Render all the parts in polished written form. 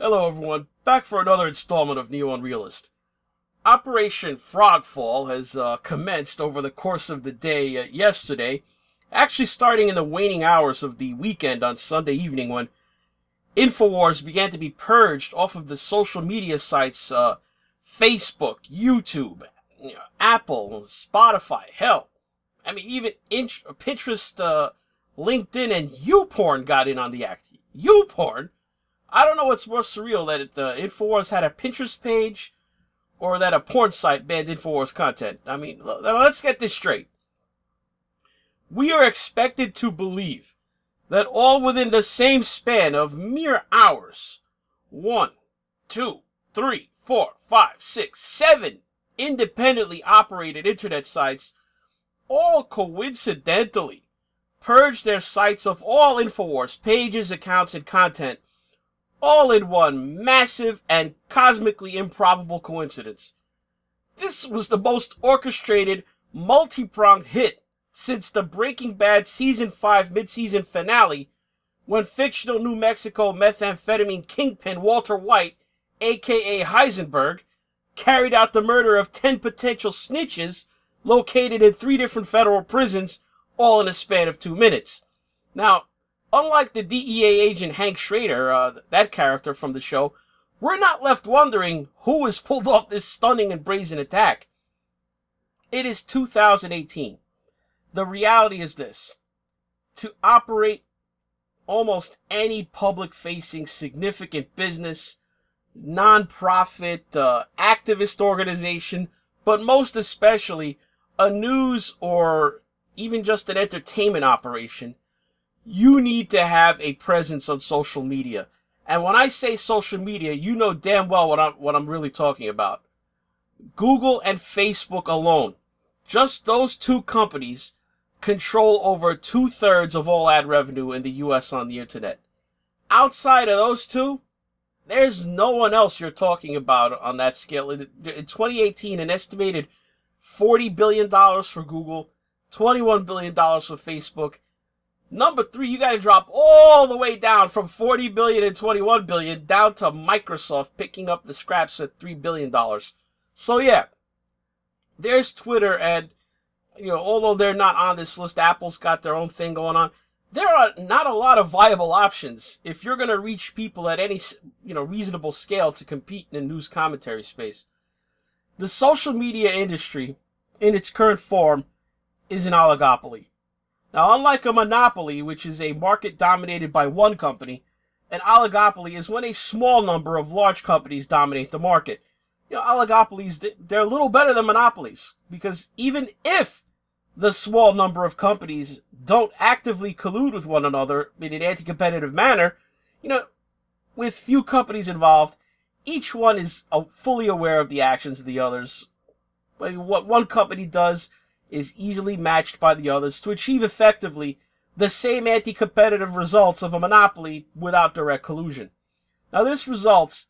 Hello everyone, back for another installment of Neo Unrealist. Operation FrogFall has commenced over the course of the day yesterday, actually starting in the waning hours of the weekend on Sunday evening when InfoWars began to be purged off of the social media sites Facebook, YouTube, Apple, Spotify, hell. I mean, even Pinterest, LinkedIn, and YouPorn got in on the act. YouPorn? I don't know what's more surreal, that InfoWars had a Pinterest page or that a porn site banned InfoWars content. I mean, let's get this straight. We are expected to believe that all within the same span of mere hours, 1, 2, 3, 4, 5, 6, 7 independently operated internet sites all coincidentally purged their sites of all InfoWars pages, accounts, and content, all in one massive and cosmically improbable coincidence. This was the most orchestrated, multi-pronged hit since the Breaking Bad Season 5 mid-season finale, when fictional New Mexico methamphetamine kingpin Walter White, aka Heisenberg, carried out the murder of 10 potential snitches located in 3 different federal prisons, all in a span of 2 minutes. Now, unlike the DEA agent Hank Schrader, that character from the show, we're not left wondering who has pulled off this stunning and brazen attack. It is 2018. The reality is this: to operate almost any public-facing significant business, non-profit, activist organization, but most especially a news or even just an entertainment operation, you need to have a presence on social media. And when I say social media, you know damn well what I'm really talking about. Google and Facebook alone, just those 2 companies, control over 2/3 of all ad revenue in the US on the internet. Outside of those 2, there's no one else you're talking about on that scale. In 2018, an estimated $40 billion for Google, $21 billion for Facebook. Number 3, you got to drop all the way down from $40 billion and $21 billion down to Microsoft picking up the scraps at $3 billion. So yeah, there's Twitter, and although they're not on this list, Apple's got their own thing going on. There are not a lot of viable options if you're going to reach people at any reasonable scale to compete in the news commentary space. The social media industry, in its current form, is an oligopoly. Now, unlike a monopoly, which is a market dominated by one company, an oligopoly is when a small number of large companies dominate the market. Oligopolies, they're a little better than monopolies, because even if the small number of companies don't actively collude with one another in an anti-competitive manner, with few companies involved, each one is fully aware of the actions of the others. What one company does is easily matched by the others to achieve effectively the same anti-competitive results of a monopoly without direct collusion. Now, this results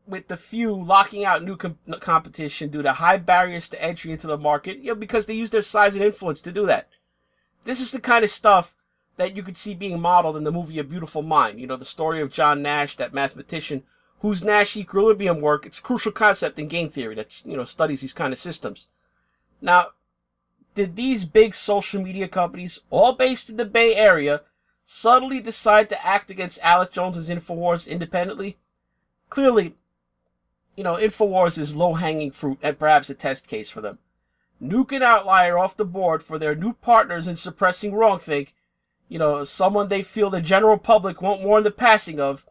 with the few locking out new competition due to high barriers to entry into the market, because they use their size and influence to do that. This is the kind of stuff that you could see being modeled in the movie A Beautiful Mind. The story of John Nash, that mathematician whose Nash equilibrium work, it's a crucial concept in game theory that studies these kind of systems. Now, did these big social media companies, all based in the Bay Area, suddenly decide to act against Alex Jones's InfoWars independently? Clearly, InfoWars is low-hanging fruit and perhaps a test case for them. Nuke an outlier off the board for their new partners in suppressing wrongthink, someone they feel the general public won't mourn the passing of.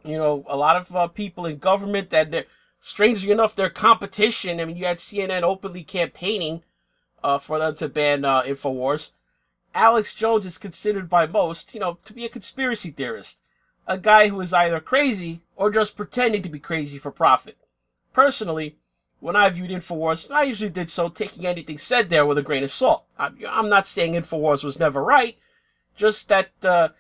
A lot of people in government that they're, strangely enough, their competition. I mean, you had CNN openly campaigning for them to ban InfoWars. Alex Jones is considered by most, to be a conspiracy theorist. A guy who is either crazy or just pretending to be crazy for profit. Personally, when I viewed InfoWars, I usually did so taking anything said there with a grain of salt. I'm not saying InfoWars was never right, just that the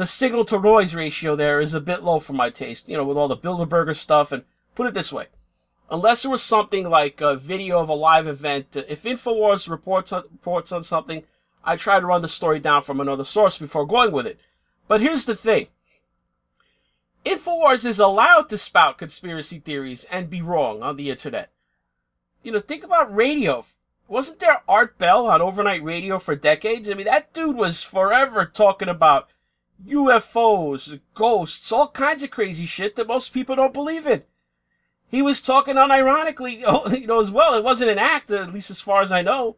signal-to-noise ratio there is a bit low for my taste, with all the Bilderberger stuff. And put it this way, unless it was something like a video of a live event, if InfoWars reports on something, I try to run the story down from another source before going with it. But here's the thing. InfoWars is allowed to spout conspiracy theories and be wrong on the internet. You know, think about radio. Wasn't there Art Bell on overnight radio for decades? I mean, that dude was forever talking about UFOs, ghosts, all kinds of crazy shit that most people don't believe in. He was talking unironically, you know, as well. It wasn't an act, at least as far as I know.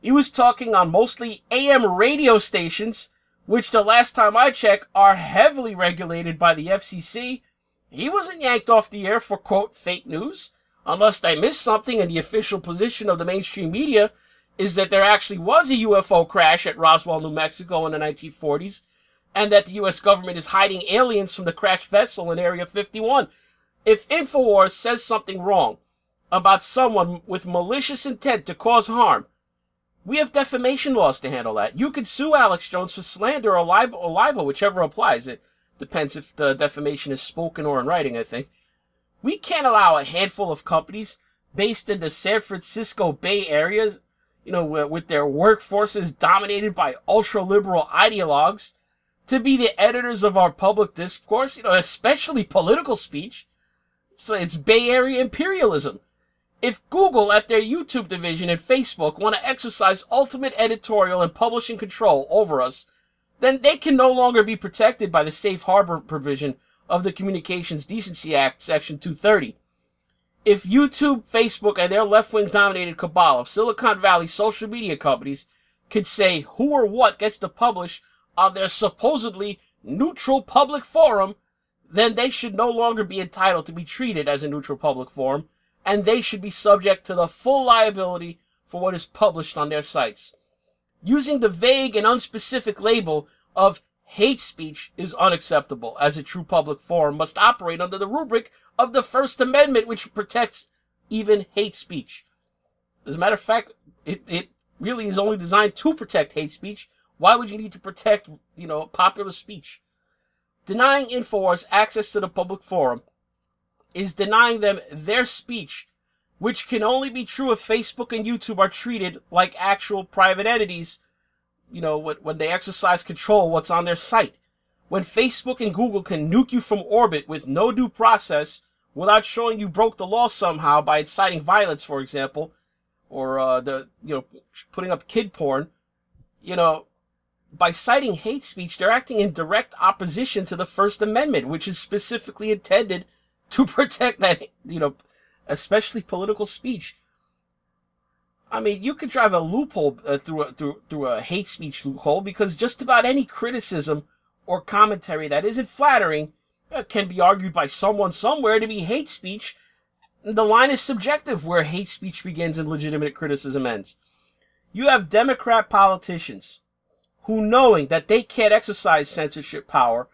He was talking on mostly AM radio stations, which the last time I checked are heavily regulated by the FCC. He wasn't yanked off the air for, quote, fake news. Unless I missed something, and the official position of the mainstream media is that there actually was a UFO crash at Roswell, New Mexico in the 1940s, and that the U.S. government is hiding aliens from the crashed vessel in Area 51. If InfoWars says something wrong about someone with malicious intent to cause harm, we have defamation laws to handle that. You could sue Alex Jones for slander or libel, whichever applies. It depends if the defamation is spoken or in writing, I think. We can't allow a handful of companies based in the San Francisco Bay Area, you know, with their workforces dominated by ultra-liberal ideologues, to be the editors of our public discourse, you know, especially political speech. It's Bay Area imperialism. If Google, at their YouTube division and Facebook, want to exercise ultimate editorial and publishing control over us, then they can no longer be protected by the safe harbor provision of the Communications Decency Act, Section 230. If YouTube, Facebook, and their left-wing dominated cabal of Silicon Valley social media companies could say who or what gets to publish on their supposedly neutral public forum, then they should no longer be entitled to be treated as a neutral public forum, and they should be subject to the full liability for what is published on their sites. Using the vague and unspecific label of hate speech is unacceptable, as a true public forum must operate under the rubric of the First Amendment, which protects even hate speech. As a matter of fact, it really is only designed to protect hate speech. Why would you need to protect, you know, popular speech? Denying InfoWars access to the public forum is denying them their speech, which can only be true if Facebook and YouTube are treated like actual private entities, you know, when they exercise control of what's on their site. When Facebook and Google can nuke you from orbit with no due process without showing you broke the law somehow by inciting violence, for example, or putting up kid porn, you know, by citing hate speech, they're acting in direct opposition to the First Amendment, which is specifically intended to protect that, you know, especially political speech. I mean, you could drive a loophole through a hate speech loophole, because just about any criticism or commentary that isn't flattering can be argued by someone somewhere to be hate speech. The line is subjective where hate speech begins and legitimate criticism ends. You have Democrat politicians who, knowing that they can't exercise censorship power,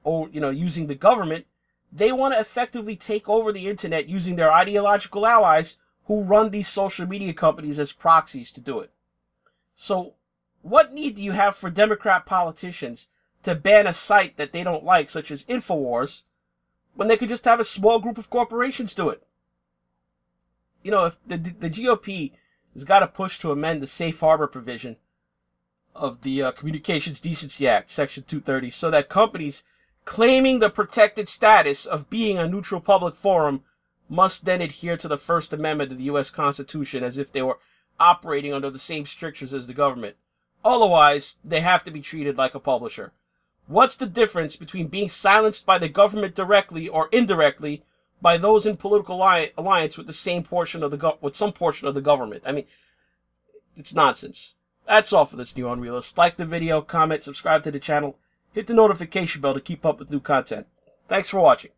or, you know, using the government, they want to effectively take over the internet using their ideological allies who run these social media companies as proxies to do it. So, what need do you have for Democrat politicians to ban a site that they don't like, such as InfoWars, when they could just have a small group of corporations do it? You know, if the GOP has got to push to amend the safe harbor provision of the Communications Decency Act, Section 230, so that companies claiming the protected status of being a neutral public forum must then adhere to the First Amendment of the U.S. Constitution as if they were operating under the same strictures as the government. Otherwise, they have to be treated like a publisher. What's the difference between being silenced by the government directly or indirectly by those in political alliance with the same portion of some portion of the government? I mean, it's nonsense. That's all for this New Unrealist. Like the video, comment, subscribe to the channel, hit the notification bell to keep up with new content. Thanks for watching.